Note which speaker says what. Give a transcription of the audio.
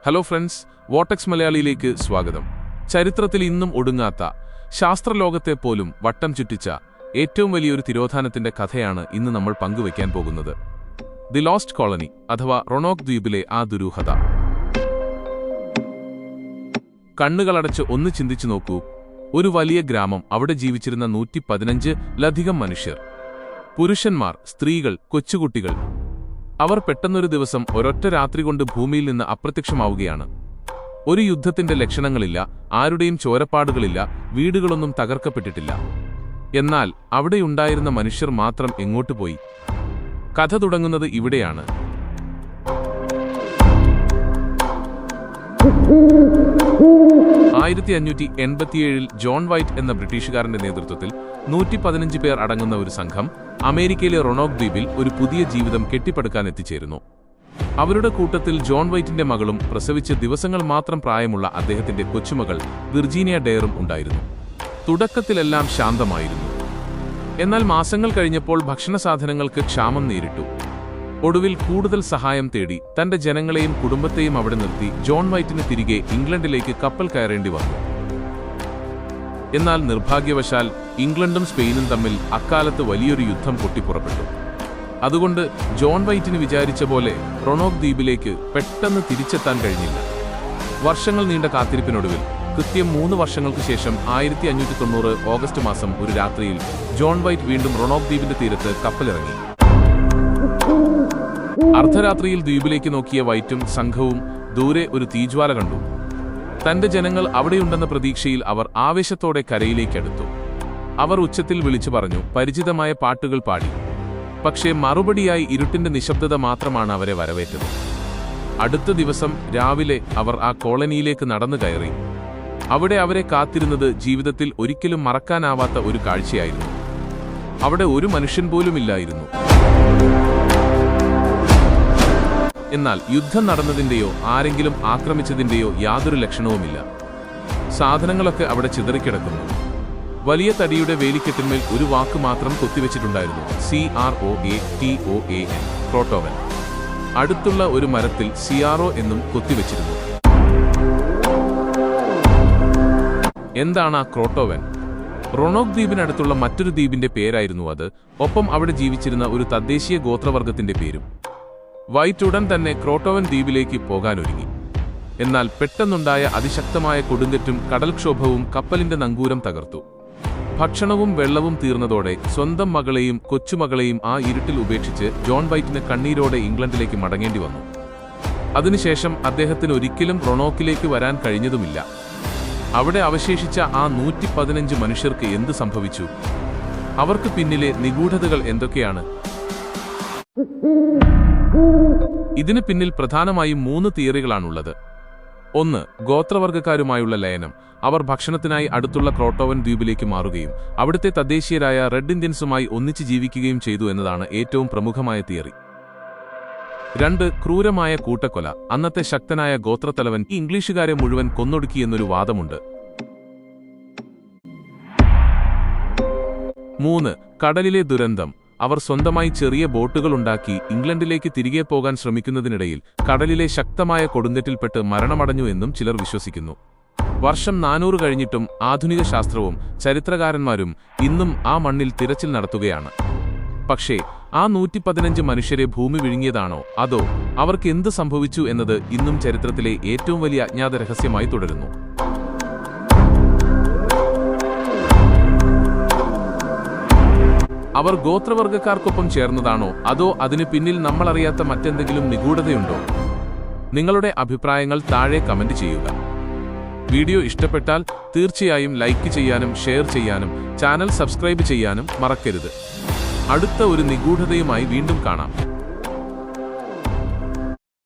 Speaker 1: Hello friends, vortex മലയാളിയിലേക്ക് സ്വാഗതം. ചരിത്രത്തിൽ ഇന്നും ഒടുങ്ങാത്ത, ശാസ്ത്രലോകത്തെ പോലും വട്ടം ചുറ്റിച്ച ഏറ്റവും വലിയൊരു തിരോധാനത്തിന്റെ കഥയാണ് ഇന്ന് നമ്മൾ പങ്കുവയ്ക്കാൻ പോകുന്നത്. ദി ലോസ്റ്റ് കോളനി അഥവാ റൊണോക്ക് ദ്വീപിലെ ആ ദുരൂഹത. കണ്ണുകളടച്ച് ഒന്ന് ചിന്തിച്ചു നോക്കൂ. ഒരു വലിയ ഗ്രാമം, അവിടെ ജീവിച്ചിരുന്ന 115-ലധികം മനുഷ്യർ. പുരുഷന്മാർ, സ്ത്രീകൾ, കൊച്ചുകുട്ടികൾ. അവർ പെട്ടെന്നൊരു ദിവസം ഒരൊറ്റ രാത്രി കൊണ്ട് ഭൂമിയിൽ നിന്ന് അപ്രത്യക്ഷമാവുകയാണ്. ഒരു യുദ്ധത്തിന്റെ ലക്ഷണങ്ങളില്ല, ആരുടെയും ചോരപ്പാടുകളില്ല, വീടുകളൊന്നും തകർക്കപ്പെട്ടിട്ടില്ല. എന്നാൽ അവിടെയുണ്ടായിരുന്ന മനുഷ്യർ മാത്രം എങ്ങോട്ട് പോയി? കഥ തുടങ്ങുന്നത് ഇവിടെയാണ്. 1587 ജോൺ വൈറ്റ് എന്ന ബ്രിട്ടീഷുകാരന്റെ നേതൃത്വത്തിൽ 115 പേർ അടങ്ങുന്ന ഒരു സംഘം അമേരിക്കയിലെ റൊണോക്ക് ദ്വീപിൽ ഒരു പുതിയ ജീവിതം കെട്ടിപ്പടുക്കാൻ എത്തിച്ചേരുന്നു. അവരുടെ കൂട്ടത്തിൽ ജോൺ വൈറ്റിന്റെ മകളും പ്രസവിച്ച് ദിവസങ്ങൾ മാത്രം പ്രായമുള്ള അദ്ദേഹത്തിന്റെ കൊച്ചുമകൾ വിർജീനിയ ഡെയറും ഉണ്ടായിരുന്നു. തുടക്കത്തിലെല്ലാം ശാന്തമായിരുന്നു. എന്നാൽ മാസങ്ങൾ കഴിഞ്ഞപ്പോൾ ഭക്ഷണസാധനങ്ങൾക്ക് ക്ഷാമം നേരിട്ടു. ഒടുവിൽ കൂടുതൽ സഹായം തേടി തന്റെ ജനങ്ങളെയും കുടുംബത്തെയും അവിടെ നിർത്തി ജോൺ വൈറ്റിന് തിരികെ ഇംഗ്ലണ്ടിലേക്ക് കപ്പൽ കയറേണ്ടി വന്നു. എന്നാൽ നിർഭാഗ്യവശാൽ ഇംഗ്ലണ്ടും സ്പെയിനും തമ്മിൽ അക്കാലത്ത് വലിയൊരു യുദ്ധം പൊട്ടിപ്പുറപ്പെട്ടു. അതുകൊണ്ട് ജോൺ വൈറ്റിന് വിചാരിച്ച പോലെ റൊണോക്ക് ദ്വീപിലേക്ക് പെട്ടെന്ന് തിരിച്ചെത്താൻ കഴിഞ്ഞില്ല. വർഷങ്ങൾ നീണ്ട കാത്തിരിപ്പിനൊടുവിൽ കൃത്യം 3 വർഷങ്ങൾക്ക് ശേഷം 1590 ഓഗസ്റ്റ് മാസം ഒരു രാത്രിയിൽ ജോൺ വൈറ്റ് വീണ്ടും റൊണോക്ക് ദ്വീപിന്റെ തീരത്ത് കപ്പലിറങ്ങി. അർദ്ധരാത്രിയിൽ ദ്വീപിലേക്ക് നോക്കിയ വൈറ്റും സംഘവും ദൂരെ ഒരു തീജ്വാല കണ്ടു. തന്റെ ജനങ്ങൾ അവിടെയുണ്ടെന്ന പ്രതീക്ഷയിൽ അവർ ആവേശത്തോടെ കരയിലേക്കടുത്തു. അവർ ഉച്ചത്തിൽ വിളിച്ചു പറഞ്ഞു, പരിചിതമായ പാട്ടുകൾ പാടി. പക്ഷേ മറുപടിയായി ഇരുട്ടിന്റെ നിശബ്ദത മാത്രമാണ് അവരെ വരവേറ്റത്. അടുത്ത ദിവസം രാവിലെ അവർ ആ കോളനിയിലേക്ക് നടന്നു കയറി. അവിടെ അവരെ കാത്തിരുന്നത് ജീവിതത്തിൽ ഒരിക്കലും മറക്കാനാവാത്ത ഒരു കാഴ്ചയായിരുന്നു. അവിടെ ഒരു മനുഷ്യൻ പോലുമില്ലായിരുന്നു. എന്നാൽ യുദ്ധം നടന്നതിന്റെയോ ആരെങ്കിലും ആക്രമിച്ചതിന്റെയോ യാതൊരു ലക്ഷണവുമില്ല. സാധനങ്ങളൊക്കെ അവിടെ ചിതറിക്കിടക്കുന്നു. വലിയ തടിയുടെ വേലിക്കെട്ടിന്മേൽ ഒരു വാക്ക് മാത്രം കൊത്തിവെച്ചിട്ടുണ്ടായിരുന്നു: CROATOAN, ക്രോട്ടോവൻ. അടുത്തുള്ള ഒരു മരത്തിൽ CRO എന്നും കൊത്തിവെച്ചിരുന്നു. എന്താണ് ആ ക്രോട്ടോവൻ? റൊണോക്ക് ദ്വീപിനടുത്തുള്ള മറ്റൊരു ദ്വീപിന്റെ പേരായിരുന്നു അത്. ഒപ്പം അവിടെ ജീവിച്ചിരുന്ന ഒരു തദ്ദേശീയ ഗോത്രവർഗത്തിന്റെ പേരും. വൈറ്റ് ഉടൻ തന്നെ ക്രോട്ടോവൻ ദ്വീപിലേക്ക് പോകാനൊരുങ്ങി. എന്നാൽ പെട്ടെന്നുണ്ടായ അതിശക്തമായ കൊടുങ്കാറ്റും കടൽക്ഷോഭവും കപ്പലിന്റെ നങ്കൂരം തകർത്തു. ഭക്ഷണവും വെള്ളവും തീർന്നതോടെ സ്വന്തം മകളെയും കൊച്ചുമകളെയും ആ ഇരുട്ടിൽ ഉപേക്ഷിച്ച് ജോൺ വൈറ്റിന് കണ്ണീരോടെ ഇംഗ്ലണ്ടിലേക്ക് മടങ്ങേണ്ടി വന്നു. അതിനുശേഷം അദ്ദേഹത്തിന് ഒരിക്കലും റൊണോക്കിലേക്ക് വരാൻ കഴിഞ്ഞതുമില്ല. അവിടെ അവശേഷിച്ച ആ 115 മനുഷ്യർക്ക് എന്ത് സംഭവിച്ചു? അവർക്ക് പിന്നിലെ നിഗൂഢതകൾ എന്തൊക്കെയാണ്? ഇതിന് പിന്നിൽ പ്രധാനമായും 3 തിയറികളാണുള്ളത്. 1. ഗോത്രവർഗക്കാരുമായുള്ള ലയനം. അവർ ഭക്ഷണത്തിനായി അടുത്തുള്ള ക്രോട്ടോവൻ ദ്വീപിലേക്ക് മാറുകയും അവിടുത്തെ തദ്ദേശീയരായ റെഡ് ഇന്ത്യൻസുമായി ഒന്നിച്ച് ജീവിക്കുകയും ചെയ്തു എന്നതാണ് ഏറ്റവും പ്രമുഖമായ തിയറി. 2. ക്രൂരമായ കൂട്ടക്കൊല. അന്നത്തെ ശക്തനായ ഗോത്രത്തലവൻ ഇംഗ്ലീഷുകാരെ മുഴുവൻ കൊന്നൊടുക്കിയെന്നൊരു വാദമുണ്ട്. 3. കടലിലെ ദുരന്തം. അവർ സ്വന്തമായി ചെറിയ ബോട്ടുകൾ ഉണ്ടാക്കി ഇംഗ്ലണ്ടിലേക്ക് തിരികെ പോകാൻ ശ്രമിക്കുന്നതിനിടയിൽ കടലിലെ ശക്തമായ കൊടുങ്കാറ്റിൽപ്പെട്ട് മരണമടഞ്ഞു എന്നും ചിലർ വിശ്വസിക്കുന്നു. വർഷം 400 കഴിഞ്ഞിട്ടും ആധുനിക ശാസ്ത്രവും ചരിത്രകാരന്മാരും ഇന്നും ആ മണ്ണിൽ തിരച്ചിൽ നടത്തുകയാണ്. പക്ഷേ ആ 115 മനുഷ്യരെ ഭൂമി വിഴുങ്ങിയതാണോ, അതോ അവർക്ക് എന്ത് സംഭവിച്ചു എന്നത് ഇന്നും ചരിത്രത്തിലെ ഏറ്റവും വലിയ അജ്ഞാത രഹസ്യമായി തുടരുന്നു. അവർ ഗോത്രവർഗക്കാർക്കൊപ്പം ചേർന്നതാണോ, അതോ അതിനു പിന്നിൽ നമ്മളറിയാത്ത മറ്റെന്തെങ്കിലും നിഗൂഢതയുണ്ടോ? നിങ്ങളുടെ അഭിപ്രായങ്ങൾ താഴെ കമന്റ് ചെയ്യുക. വീഡിയോ ഇഷ്ടപ്പെട്ടാൽ തീർച്ചയായും ലൈക്ക് ചെയ്യാനും ഷെയർ ചെയ്യാനും ചാനൽ സബ്സ്ക്രൈബ് ചെയ്യാനും മറക്കരുത്. അടുത്ത ഒരു നിഗൂഢതയുമായി വീണ്ടും കാണാം.